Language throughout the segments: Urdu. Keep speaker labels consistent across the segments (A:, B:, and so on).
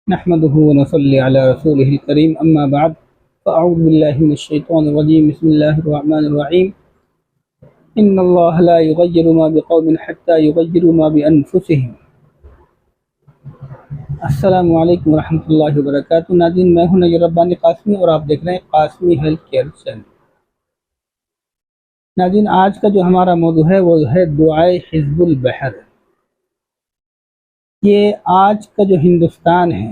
A: نحمده ونصلي على رسوله الكريم اما بعد فاعوذ بالله من الشيطان الرجيم بسم الله الرحمن الرحيم ان الله لا يغير ما بقوم حتى يغيروا ما بانفسهم۔ السلام علیکم ورحمۃ اللہ وبرکاتہ۔ ناظرین، میں ہوں نیر ربانی قاسمی اور آپ دیکھ رہے ہیں قاسمی ہیلتھ کیئر چینل۔ ناظرین، آج کا جو ہمارا موضوع ہے وہ ہے دعائے حزب البحر۔ یہ آج کا جو ہندوستان ہے،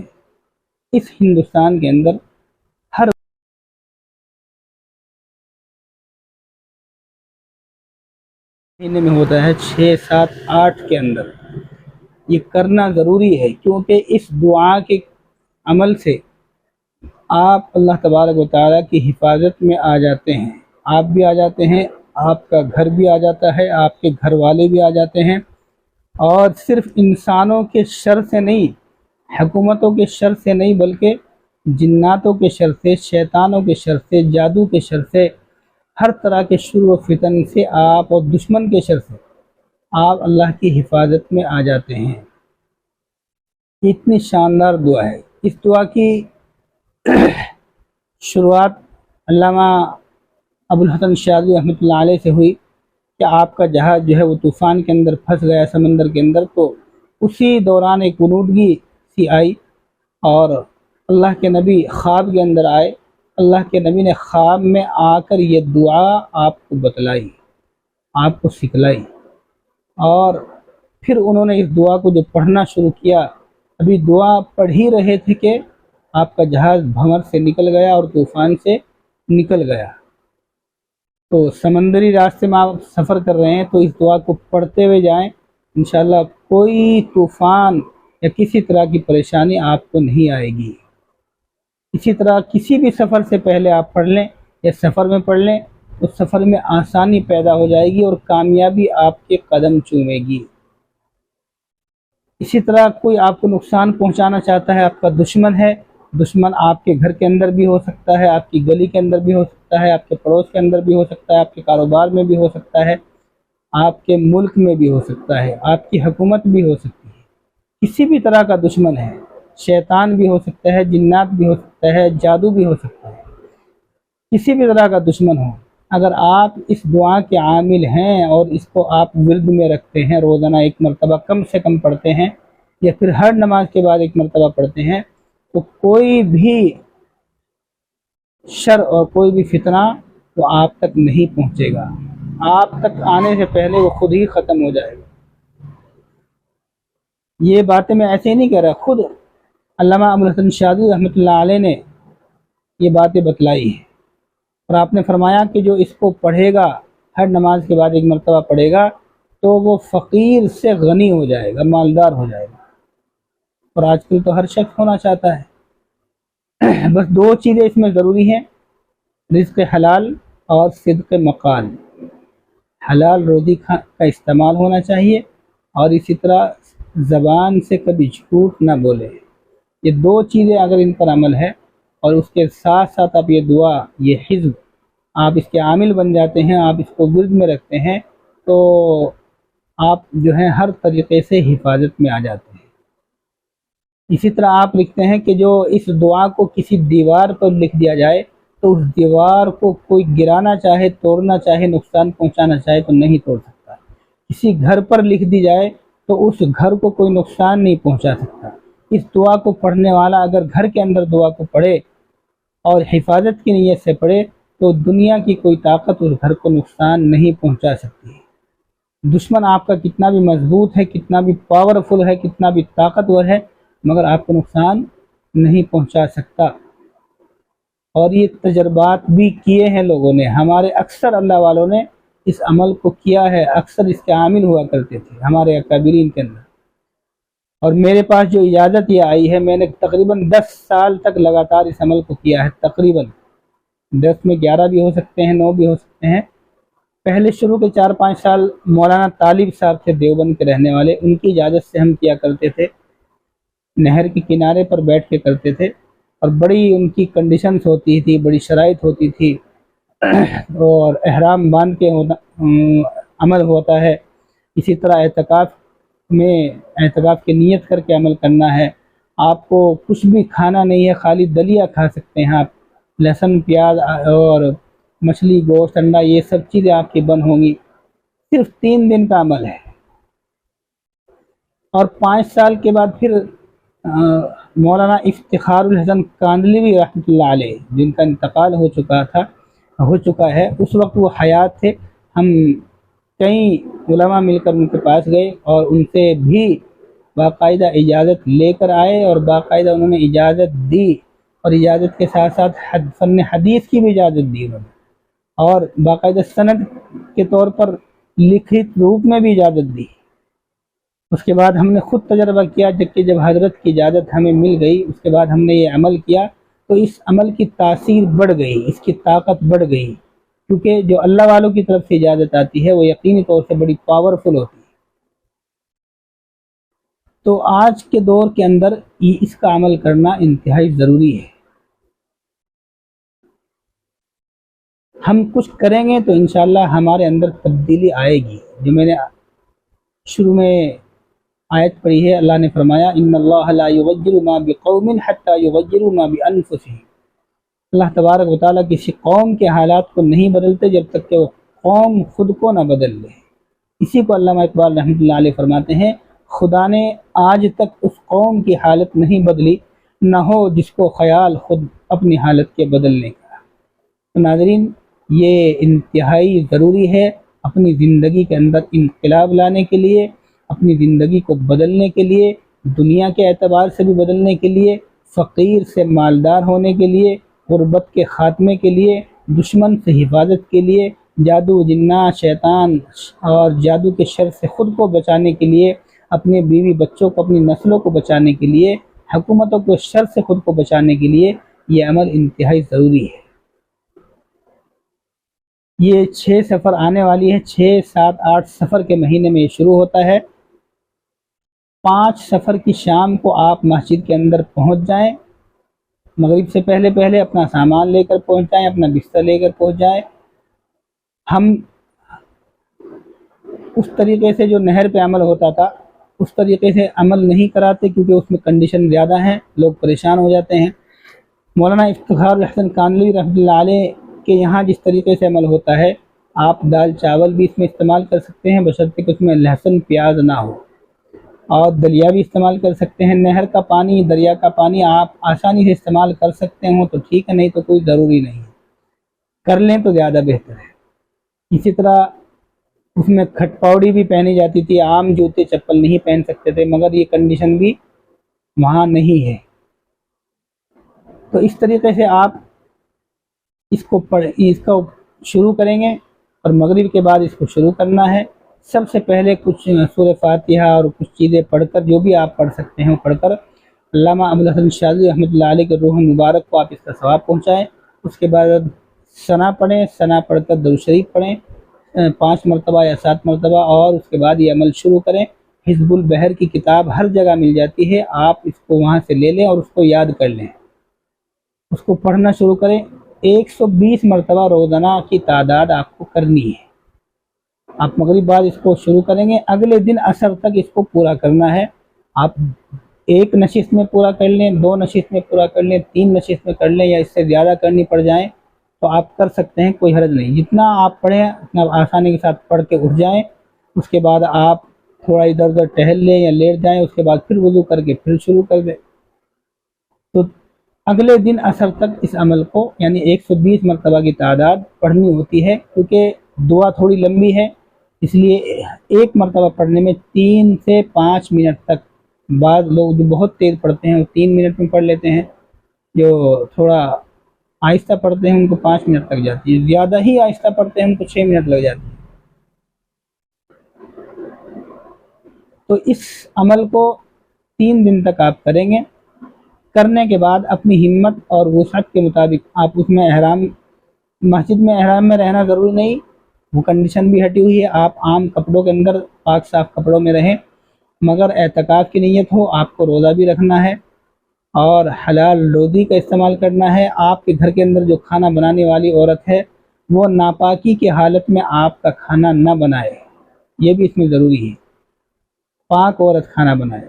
A: اس ہندوستان کے اندر ہر مہینے میں ہوتا ہے 6 7 8 کے اندر۔ یہ کرنا ضروری ہے کیونکہ اس دعا کے عمل سے آپ اللہ تبارک و تعالیٰ کی حفاظت میں آ جاتے ہیں۔ آپ بھی آ جاتے ہیں، آپ کا گھر بھی آ جاتا ہے، آپ کے گھر والے بھی آ جاتے ہیں، اور صرف انسانوں کے شر سے نہیں، حکومتوں کے شر سے نہیں، بلکہ جناتوں کے شر سے، شیطانوں کے شر سے، جادو کے شر سے، ہر طرح کے شر و فتن سے آپ اور دشمن کے شر سے آپ اللہ کی حفاظت میں آ جاتے ہیں۔ اتنی شاندار دعا ہے۔ اس دعا کی شروعات علامہ ابوالحسن شاذلی رحمۃ اللہ علیہ سے ہوئی کہ آپ کا جہاز جو ہے وہ طوفان کے اندر پھنس گیا سمندر کے اندر، تو اسی دوران ایک غنودگی سی آئی اور اللہ کے نبی خواب کے اندر آئے۔ اللہ کے نبی نے خواب میں آ کر یہ دعا آپ کو بتلائی، آپ کو سکھلائی، اور پھر انہوں نے اس دعا کو جو پڑھنا شروع کیا، ابھی دعا پڑھ ہی رہے تھے کہ آپ کا جہاز بھنور سے نکل گیا اور طوفان سے نکل گیا۔ تو سمندری راستے میں آپ سفر کر رہے ہیں تو اس دعا کو پڑھتے ہوئے جائیں، انشاءاللہ کوئی طوفان یا کسی طرح کی پریشانی آپ کو نہیں آئے گی۔ اسی طرح کسی بھی سفر سے پہلے آپ پڑھ لیں یا سفر میں پڑھ لیں تو سفر میں آسانی پیدا ہو جائے گی اور کامیابی آپ کے قدم چومے گی۔ اسی طرح کوئی آپ کو نقصان پہنچانا چاہتا ہے، آپ کا دشمن ہے، دشمن آپ کے گھر کے اندر بھی ہو سکتا ہے، آپ کی گلی کے اندر بھی ہو سکتا ہے، آپ کے پڑوس کے اندر بھی ہو سکتا ہے، آپ کے کاروبار میں بھی ہو سکتا ہے، آپ کے ملک میں بھی ہو سکتا ہے، آپ کی حکومت بھی ہو سکتی ہے۔ کسی بھی طرح کا دشمن ہے، شیطان بھی ہو سکتا ہے، جنات بھی ہو سکتا ہے، جادو بھی ہو سکتا ہے، کسی بھی طرح کا دشمن ہو، اگر آپ اس دعا کے عامل ہیں اور اس کو آپ ورد میں رکھتے ہیں، روزانہ ایک مرتبہ کم سے کم پڑھتے ہیں یا پھر ہر نماز کے بعد ایک مرتبہ پڑھتے ہیں، تو کوئی بھی شر اور کوئی بھی فتنہ وہ آپ تک نہیں پہنچے گا، آپ تک آنے سے پہلے وہ خود ہی ختم ہو جائے گا۔ یہ باتیں میں ایسے ہی نہیں کہہ رہا، خود علامہ ابوالحسن شاذلی رحمۃ اللہ علیہ نے یہ باتیں بتلائی ہیں، اور آپ نے فرمایا کہ جو اس کو پڑھے گا، ہر نماز کے بعد ایک مرتبہ پڑھے گا، تو وہ فقیر سے غنی ہو جائے گا، مالدار ہو جائے گا۔ اور آج کل تو ہر شخص ہونا چاہتا ہے، بس 2 چیزیں اس میں ضروری ہیں، رزق حلال اور صدق مقال۔ حلال روزی کا استعمال ہونا چاہیے، اور اسی طرح زبان سے کبھی جھوٹ نہ بولے۔ یہ 2 چیزیں اگر ان پر عمل ہے، اور اس کے ساتھ ساتھ آپ یہ دعا، یہ حزب آپ اس کے عامل بن جاتے ہیں، آپ اس کو ورد میں رکھتے ہیں، تو آپ جو ہیں ہر طریقے سے حفاظت میں آ جاتے ہیں۔ اسی طرح آپ لکھتے ہیں کہ جو اس دعا کو کسی دیوار پر لکھ دیا جائے تو اس دیوار کو کوئی گرانا چاہے، توڑنا چاہے، نقصان پہنچانا چاہے تو نہیں توڑ سکتا۔ کسی گھر پر لکھ دی جائے تو اس گھر کو کوئی نقصان نہیں پہنچا سکتا۔ اس دعا کو پڑھنے والا اگر گھر کے اندر دعا کو پڑھے اور حفاظت کی نیت سے پڑھے تو دنیا کی کوئی طاقت اس گھر کو نقصان نہیں پہنچا سکتی۔ دشمن آپ کا کتنا بھی مضبوط ہے، کتنا بھی پاورفل ہے، کتنا بھی طاقتور ہے، مگر آپ کو نقصان نہیں پہنچا سکتا۔ اور یہ تجربات بھی کیے ہیں لوگوں نے، ہمارے اکثر اللہ والوں نے اس عمل کو کیا ہے، اکثر اس کے عامل ہوا کرتے تھے ہمارے اکابرین کے اندر۔ اور میرے پاس جو اجازت یہ آئی ہے، میں نے تقریباً 10 سال تک لگاتار اس عمل کو کیا ہے، تقریباً 10 میں 11 بھی ہو سکتے ہیں، 9 بھی ہو سکتے ہیں۔ پہلے شروع کے 4-5 سال مولانا طالب صاحب تھے دیوبند کے رہنے والے، ان کی اجازت سے ہم کیا کرتے تھے، نہر کے کنارے پر بیٹھ کے کرتے تھے، اور بڑی ان کی کنڈیشنز ہوتی تھی، بڑی شرائط ہوتی تھی، اور احرام باندھ کے عمل ہوتا ہے۔ اسی طرح اعتکاف میں اعتکاف کی نیت کر کے عمل کرنا ہے، آپ کو کچھ بھی کھانا نہیں ہے، خالی دلیا کھا سکتے ہیں آپ، لہسن پیاز اور مچھلی گوشت انڈا یہ سب چیزیں آپ کی بند ہوں گی۔ صرف 3 دن کا عمل ہے، اور 5 سال کے بعد پھر مولانا افتخار الحسن کاندھلوی رحمۃ اللہ علیہ، جن کا انتقال ہو چکا ہے، اس وقت وہ حیات تھے، ہم کئی علماء مل کر ان کے پاس گئے اور ان سے بھی باقاعدہ اجازت لے کر آئے، اور باقاعدہ انہوں نے اجازت دی، اور اجازت کے ساتھ ساتھ فن حدیث کی بھی اجازت دی انہوں نے، اور باقاعدہ سند کے طور پر لکھت روپ میں بھی اجازت دی۔ اس کے بعد ہم نے خود تجربہ کیا، جب حضرت کی اجازت ہمیں مل گئی، اس کے بعد ہم نے یہ عمل کیا تو اس عمل کی تاثیر بڑھ گئی، اس کی طاقت بڑھ گئی، کیونکہ جو اللہ والوں کی طرف سے اجازت آتی ہے وہ یقینی طور سے بڑی پاورفل ہوتی ہے۔ تو آج کے دور کے اندر اس کا عمل کرنا انتہائی ضروری ہے۔ ہم کچھ کریں گے تو انشاءاللہ ہمارے اندر تبدیلی آئے گی۔ جو میں نے شروع میں آیت پڑھی ہے، اللہ نے فرمایا ان اللہ لا یغیر ما بقوم حتی یغیروا ما بانفسهم، اللہ تبارک و تعالیٰ کسی قوم کے حالات کو نہیں بدلتے جب تک کہ وہ قوم خود کو نہ بدل لے۔ اسی کو علامہ اقبال رحمۃ اللہ علیہ فرماتے ہیں، خدا نے آج تک اس قوم کی حالت نہیں بدلی، نہ ہو جس کو خیال خود اپنی حالت کے بدلنے کا۔ تو ناظرین، یہ انتہائی ضروری ہے اپنی زندگی کے اندر انقلاب لانے کے لیے، اپنی زندگی کو بدلنے کے لیے، دنیا کے اعتبار سے بھی بدلنے کے لیے، فقیر سے مالدار ہونے کے لیے، غربت کے خاتمے کے لیے، دشمن سے حفاظت کے لیے، جادو جنات شیطان اور جادو کے شر سے خود کو بچانے کے لیے، اپنے بیوی بچوں کو، اپنی نسلوں کو بچانے کے لیے، حکومتوں کے شر سے خود کو بچانے کے لیے یہ عمل انتہائی ضروری ہے۔ یہ 6 سفر آنے والی ہے، 6، 7، 8 سفر کے مہینے میں یہ شروع ہوتا ہے۔ 5 سفر کی شام کو آپ مسجد کے اندر پہنچ جائیں، مغرب سے پہلے اپنا سامان لے کر پہنچ جائیں، اپنا بستر لے کر پہنچ جائیں۔ ہم اس طریقے سے جو نہر پہ عمل ہوتا تھا اس طریقے سے عمل نہیں کراتے، کیونکہ اس میں کنڈیشن زیادہ ہیں، لوگ پریشان ہو جاتے ہیں۔ مولانا افتخار الحسن کاندھلوی رحمۃ اللہ علیہ کہ یہاں جس طریقے سے عمل ہوتا ہے، آپ دال چاول بھی اس میں استعمال کر سکتے ہیں بشرطے کہ اس میں لہسن پیاز نہ ہو، اور دلیا بھی استعمال کر سکتے ہیں۔ نہر کا پانی، دریا کا پانی آپ آسانی سے استعمال کر سکتے ہوں تو ٹھیک ہے، نہیں تو کوئی ضروری نہیں ہے، کر لیں تو زیادہ بہتر ہے۔ اسی طرح اس میں کھٹ پاؤڈی بھی پہنی جاتی تھی، عام جوتے چپل نہیں پہن سکتے تھے، مگر یہ کنڈیشن بھی وہاں نہیں ہے۔ تو اس طریقے سے آپ اس کو شروع کریں گے، اور مغرب کے بعد اس کو شروع کرنا ہے۔ سب سے پہلے کچھ سورہ فاتحہ اور کچھ چیزیں پڑھ کر، جو بھی آپ پڑھ سکتے ہیں پڑھ کر، علامہ ابوالحسن شاذلی رحمۃ اللہ علیہ کے روح مبارک کو آپ اس کا ثواب پہنچائیں۔ اس کے بعد ثنا پڑھیں، ثنا پڑھ کر درود شریف پڑھیں 5 مرتبہ یا 7 مرتبہ، اور اس کے بعد یہ عمل شروع کریں۔ حزب البحر کی کتاب ہر جگہ مل جاتی ہے، آپ اس کو وہاں سے لے لیں اور اس کو یاد کر لیں، اس کو پڑھنا شروع کریں۔ 120 مرتبہ روزانہ کی تعداد آپ کو کرنی ہے۔ آپ مغرب بعد اس کو شروع کریں گے، اگلے دن عصر تک اس کو پورا کرنا ہے۔ آپ 1 نشست میں پورا کر لیں، 2 نشست میں پورا کر لیں، 3 نشست میں کر لیں، یا اس سے زیادہ کرنی پڑ جائیں تو آپ کر سکتے ہیں، کوئی حرج نہیں۔ جتنا آپ پڑھیں اتنا آسانی کے ساتھ پڑھ کے اٹھ جائیں۔ اس کے بعد آپ تھوڑا ادھر ادھر ٹہل لیں یا لیٹ جائیں، اس کے بعد پھر وضو کر کے پھر شروع کر دیں۔ تو اگلے دن عصر تک اس عمل کو، یعنی 120 مرتبہ کی تعداد پڑھنی ہوتی ہے، کیونکہ دعا تھوڑی لمبی ہے، اس لیے 1 مرتبہ پڑھنے میں 3 سے 5 منٹ تک، بعض لوگ جو بہت تیز پڑھتے ہیں وہ 3 منٹ میں پڑھ لیتے ہیں، جو تھوڑا آہستہ پڑھتے ہیں ان کو 5 منٹ لگ جاتی ہے، زیادہ ہی آہستہ پڑھتے ہیں ان کو 6 منٹ لگ جاتی ہے۔ تو اس عمل کو 3 دن تک آپ کریں گے۔ کرنے کے بعد اپنی ہمت اور وسعت کے مطابق آپ اس میں مسجد میں احرام میں رہنا ضروری نہیں، وہ کنڈیشن بھی ہٹی ہوئی ہے، آپ عام کپڑوں کے اندر پاک صاف کپڑوں میں رہیں، مگر اعتکاف کی نیت ہو، آپ کو روزہ بھی رکھنا ہے اور حلال روزی کا استعمال کرنا ہے۔ آپ کے گھر کے اندر جو کھانا بنانے والی عورت ہے وہ ناپاکی کی حالت میں آپ کا کھانا نہ بنائے، یہ بھی اس میں ضروری ہے، پاک عورت کھانا بنائے۔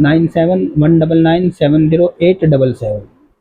A: 9719970877।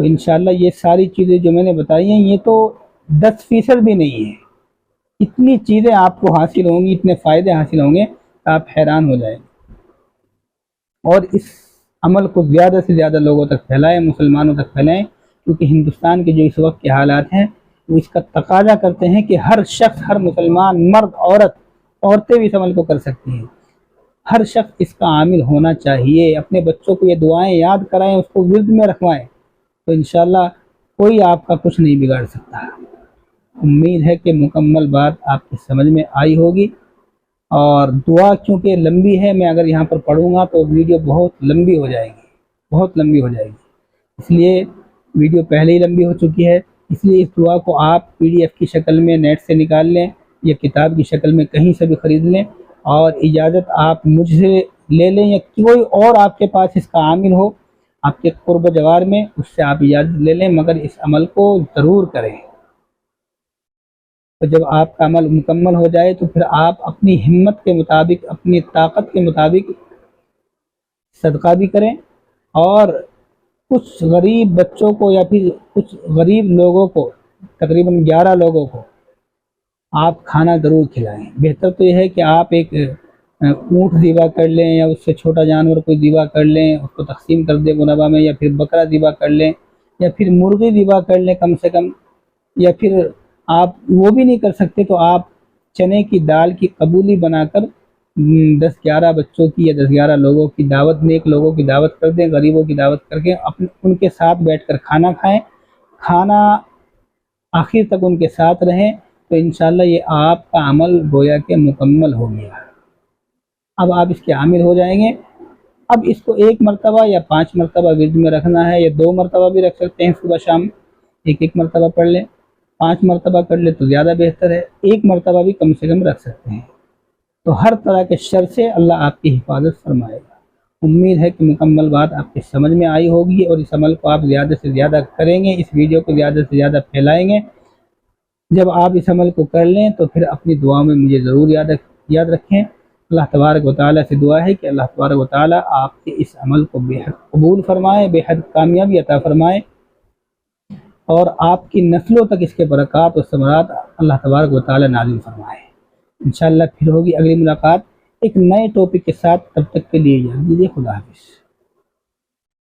A: تو انشاءاللہ یہ ساری چیزیں جو میں نے بتائی ہیں یہ تو 10% بھی نہیں ہے، اتنی چیزیں آپ کو حاصل ہوں گی، اتنے فائدے حاصل ہوں گے کہ آپ حیران ہو جائیں گے۔ اور اس عمل کو زیادہ سے زیادہ لوگوں تک پھیلائیں، مسلمانوں تک پھیلائیں، کیونکہ ہندوستان کے جو اس وقت کے حالات ہیں وہ اس کا تقاضا کرتے ہیں کہ ہر شخص، ہر مسلمان، مرد، عورتیں بھی اس عمل کو کر سکتی ہیں، ہر شخص اس کا عامل ہونا چاہیے۔ اپنے بچوں کو یہ دعائیں یاد کرائیں، اس کو ورد میں رکھوائیں، تو انشاءاللہ کوئی آپ کا کچھ نہیں بگاڑ سکتا۔ امید ہے کہ مکمل بات آپ کی سمجھ میں آئی ہوگی، اور دعا چونکہ لمبی ہے، میں اگر یہاں پر پڑھوں گا تو ویڈیو بہت لمبی ہو جائے گی، بہت لمبی ہو جائے گی، اس لیے ویڈیو پہلے ہی لمبی ہو چکی ہے۔ اس لیے اس دعا کو آپ PDF کی شکل میں نیٹ سے نکال لیں یا کتاب کی شکل میں کہیں سے بھی خرید لیں، اور اجازت آپ مجھ سے لے لیں یا کوئی اور آپ کے پاس اس کا عامل ہو آپ کے قرب و جوار میں، اس سے آپ اجازت لے لیں، مگر اس عمل کو ضرور کریں۔ تو جب آپ کا عمل مکمل ہو جائے تو پھر آپ اپنی ہمت کے مطابق، اپنی طاقت کے مطابق صدقہ بھی کریں، اور کچھ غریب بچوں کو یا پھر کچھ غریب لوگوں کو، تقریباً 11 لوگوں کو آپ کھانا ضرور کھلائیں۔ بہتر تو یہ ہے کہ آپ ایک اونٹ ذبح کر لیں یا اس سے چھوٹا جانور کوئی ذبح کر لیں، اس کو تقسیم کر دیں منابع میں، یا پھر بکرا ذبح کر لیں، یا پھر مرغی ذبح کر لیں کم سے کم، یا پھر آپ وہ بھی نہیں کر سکتے تو آپ چنے کی دال کی قبولی بنا کر 10-11 بچوں کی یا 10-11 لوگوں کی دعوت، نیک لوگوں کی دعوت کر دیں، غریبوں کی دعوت کر کے ان کے ساتھ بیٹھ کر کھانا کھائیں، کھانا آخر تک ان کے ساتھ رہیں، تو انشاءاللہ یہ آپ کا عمل گویا کہ مکمل ہو گیا۔ اب آپ اس کے عامل ہو جائیں گے۔ اب اس کو 1 مرتبہ یا 5 مرتبہ ورد میں رکھنا ہے، یا 2 مرتبہ بھی رکھ سکتے ہیں، صبح شام ایک مرتبہ پڑھ لیں، 5 مرتبہ کر لیں تو زیادہ بہتر ہے، 1 مرتبہ بھی کم سے کم رکھ سکتے ہیں، تو ہر طرح کے شر سے اللہ آپ کی حفاظت فرمائے گا۔ امید ہے کہ مکمل بات آپ کی سمجھ میں آئی ہوگی، اور اس عمل کو آپ زیادہ سے زیادہ کریں گے، اس ویڈیو کو زیادہ سے زیادہ پھیلائیں گے۔ جب آپ اس عمل کو کر لیں تو پھر اپنی دعا میں مجھے ضرور یاد رکھیں۔ اللہ تبارک و تعالیٰ سے دعا ہے کہ اللہ تبارک و تعالیٰ آپ کے اس عمل کو بے حد قبول فرمائے، بے حد کامیابی عطا فرمائے، اور آپ کی نسلوں تک اس کے برکات و ثمرات اللہ تبارک و تعالیٰ نازل فرمائے۔ انشاءاللہ پھر ہوگی اگلی ملاقات ایک نئے ٹاپک کے ساتھ، تب تک کے لیے اجازت دیجیے، خدا حافظ۔